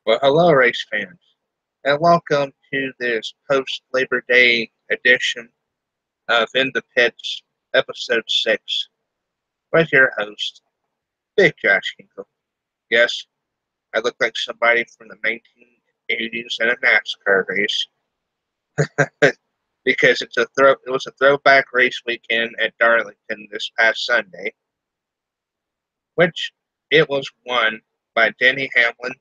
Well, hello, race fans, and welcome to this post-Labor Day edition of In the Pits, Episode 6, with your host, Big Josh Hinkle. Yes, I look like somebody from the 1980s in a NASCAR race, because it was a throwback race weekend at Darlington this past Sunday, which it was won by Denny Hamlin,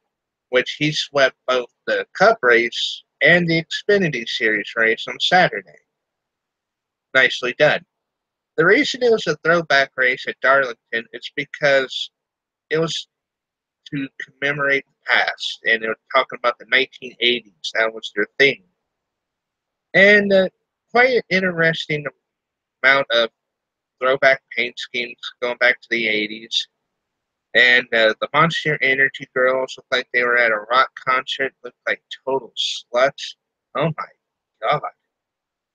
which he swept both the Cup race and the Xfinity Series race on Saturday. Nicely done. The reason it was a throwback race at Darlington is because it was to commemorate the past, and they were talking about the 1980s. That was their theme. And quite an interesting amount of throwback paint schemes going back to the 80s. And the Monster Energy girls looked like they were at a rock concert, looked like total sluts. Oh my God.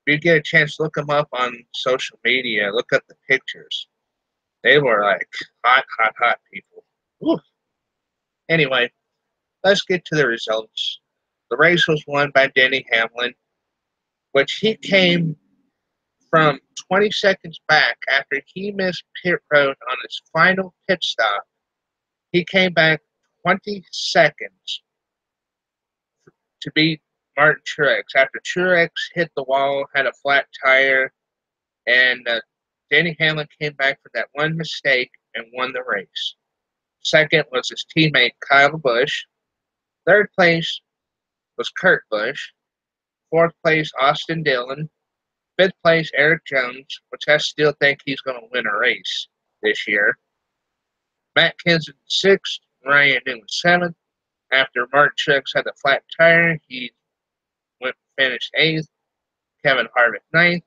If you get a chance, look them up on social media, look up the pictures. They were like hot, hot, hot people. Ooh. Anyway, let's get to the results. The race was won by Denny Hamlin, which he came from 20 seconds back after he missed pit road on his final pit stop. He came back 20 seconds to beat Martin Truex after Truex hit the wall, had a flat tire, and Denny Hamlin came back for that one mistake and won the race. Second was his teammate Kyle Busch. Third place was Kurt Busch. Fourth place, Austin Dillon. Fifth place, Eric Jones, which I still think he's going to win a race this year. Matt Kenseth sixth. Ryan Newman seventh. After Martin Truex had the flat tire, he went finished eighth. Kevin Harvick ninth.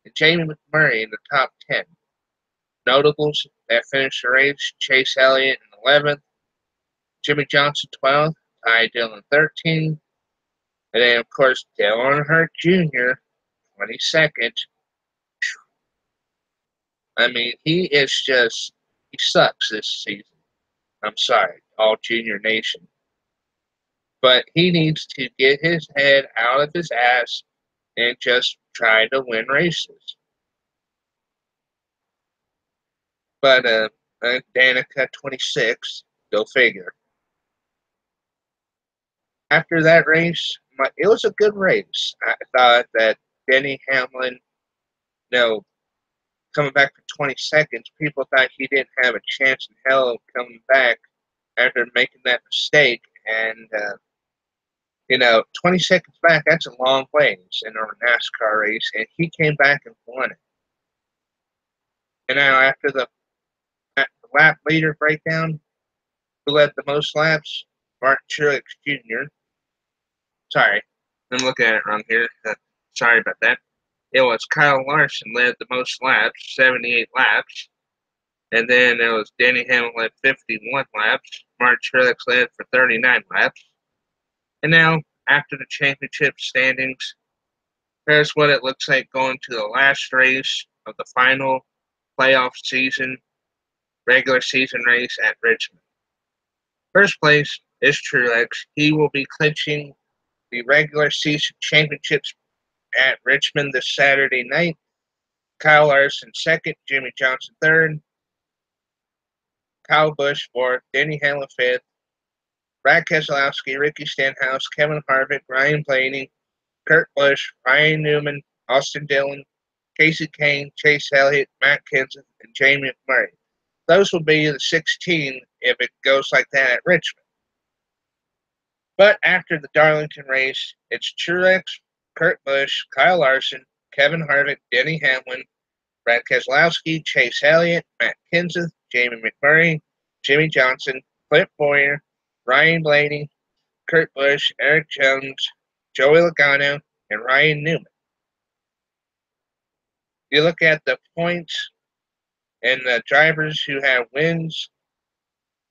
And Jamie McMurray in the top 10. Notables that finished the race, Chase Elliott in 11th. Jimmy Johnson 12th. Ty Dillon 13th. And then, of course, Dale Earnhardt Jr., 22nd. I mean, he sucks this season. I'm sorry, all Junior Nation. But he needs to get his head out of his ass and just try to win races. But Danica, 26, go figure. After that race, it was a good race. I thought that Denny Hamlin, you know, coming back for 20 seconds, people thought he didn't have a chance in hell of coming back after making that mistake. And, 20 seconds back, that's a long ways in a NASCAR race, and he came back and won it. And now, after the lap leader breakdown, who led the most laps? Martin Truex Jr. Sorry, I'm looking at it wrong here. Sorry about that. It was Kyle Larson led the most laps, 78 laps. And then it was Denny Hamlin led 51 laps. Martin Truex led for 39 laps. And now, after the championship standings, here's what it looks like going to the last race of the final playoff season, regular season race at Richmond. First place is Truex. He will be clinching the regular season championships at Richmond this Saturday night. Kyle Larson second, Jimmy Johnson third, Kyle Busch fourth, Denny Hamlin fifth, Brad Keselowski, Ricky Stenhouse, Kevin Harvick, Ryan Blaney, Kurt Busch, Ryan Newman, Austin Dillon, Casey Kane, Chase Elliott, Matt Kenseth, and Jamie McMurray. Those will be the 16 if it goes like that at Richmond. But after the Darlington race, it's Truex, Kurt Busch, Kyle Larson, Kevin Harvick, Denny Hamlin, Brad Keselowski, Chase Elliott, Matt Kenseth, Jamie McMurray, Jimmy Johnson, Clint Bowyer, Ryan Blaney, Kurt Busch, Eric Jones, Joey Logano, and Ryan Newman. You look at the points and the drivers who have wins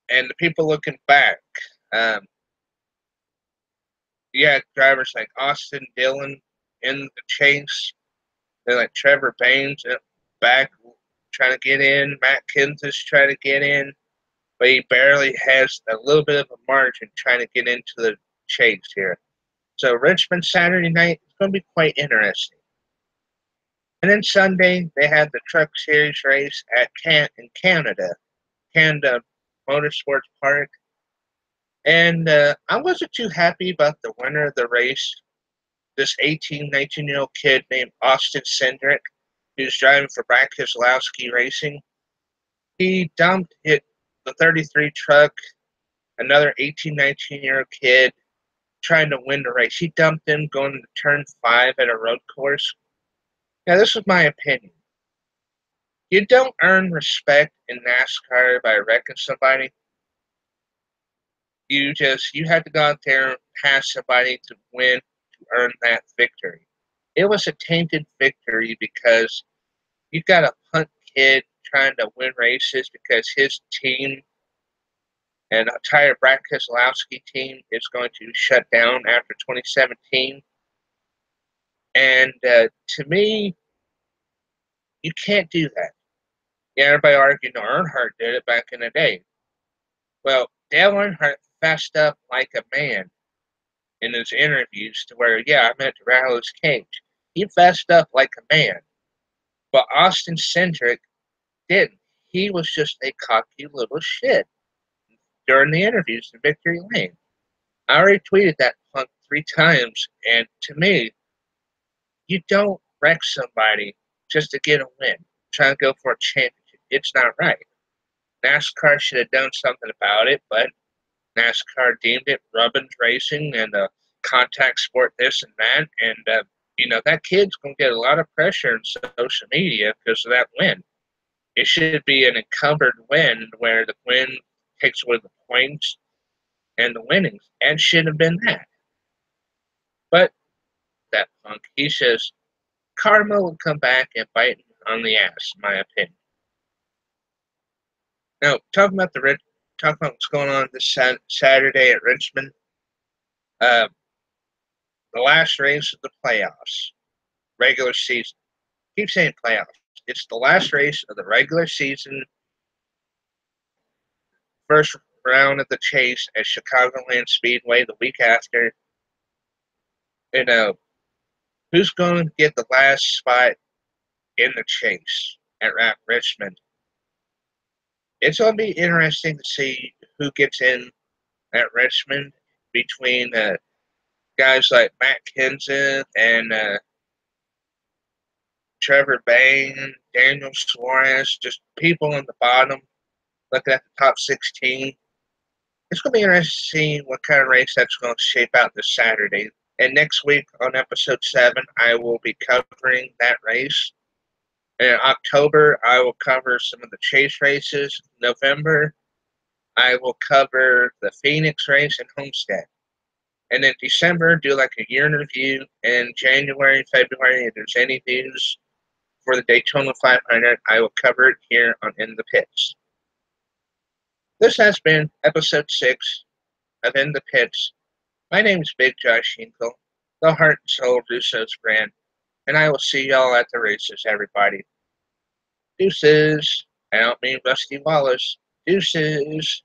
and the people looking back. You had drivers like Austin Dillon in the chase. They're like Trevor Baynes back trying to get in. Matt Kenseth trying to get in. but he barely has a little bit of a margin trying to get into the chase here. So Richmond Saturday night is going to be quite interesting. And then Sunday, they had the Truck Series race at in Canada Motorsports Park. And I wasn't too happy about the winner of the race, this 18, 19-year-old kid named Austin Cindric, who's driving for Brad Keselowski Racing. He dumped the 33 truck, another 18, 19-year-old kid trying to win the race. He dumped him going to turn 5 at a road course. Now, this is my opinion. You don't earn respect in NASCAR by wrecking somebody. You have to go out there and pass somebody to win, to earn that victory. It was a tainted victory because you got a punk kid trying to win races because his team and the entire Brad Keselowski team is going to shut down after 2017. And to me, you can't do that. Yeah, everybody argued, no, Earnhardt did it back in the day. Well, Dale Earnhardt fessed up like a man in his interviews to where, yeah, I meant to rattle his cage. He fessed up like a man. But Austin Cindric didn't. He was just a cocky little shit during the interviews in Victory Lane. I already tweeted that punk 3 times, and to me, you don't wreck somebody just to get a win. Trying to go for a championship. It's not right. NASCAR should have done something about it, but NASCAR deemed it Rubbins racing and contact sport, this and that. And, that kid's going to get a lot of pressure in social media because of that win. It should be an encumbered win where the win takes away the points and the winnings. And should have been that. But that punk, he says, karma will come back and bite him on the ass, in my opinion. Now, talking about what's going on this Saturday at Richmond, uh, the last race of the playoffs, regular season. Keep saying playoffs. It's the last race of the regular season, first round of the chase at Chicagoland Speedway the week after. Who's going to get the last spot in the chase at Richmond? It's going to be interesting to see who gets in at Richmond between guys like Matt Kenseth and Trevor Bayne, Daniel Suarez, just people on the bottom, looking at the top 16. It's going to be interesting to see what kind of race that's going to shape out this Saturday. And next week on episode 7, I will be covering that race. In October, I will cover some of the chase races. November, I will cover the Phoenix race and Homestead. And in December, do like a year in review. And January, February, if there's any news for the Daytona 500, I will cover it here on In the Pits. This has been episode 6 of In the Pits. My name is Big Josh Hinkle, the heart and soul of Russo's brand, and I will see y'all at the races, everybody. Deuces. I don't mean Rusty Wallace. Deuces.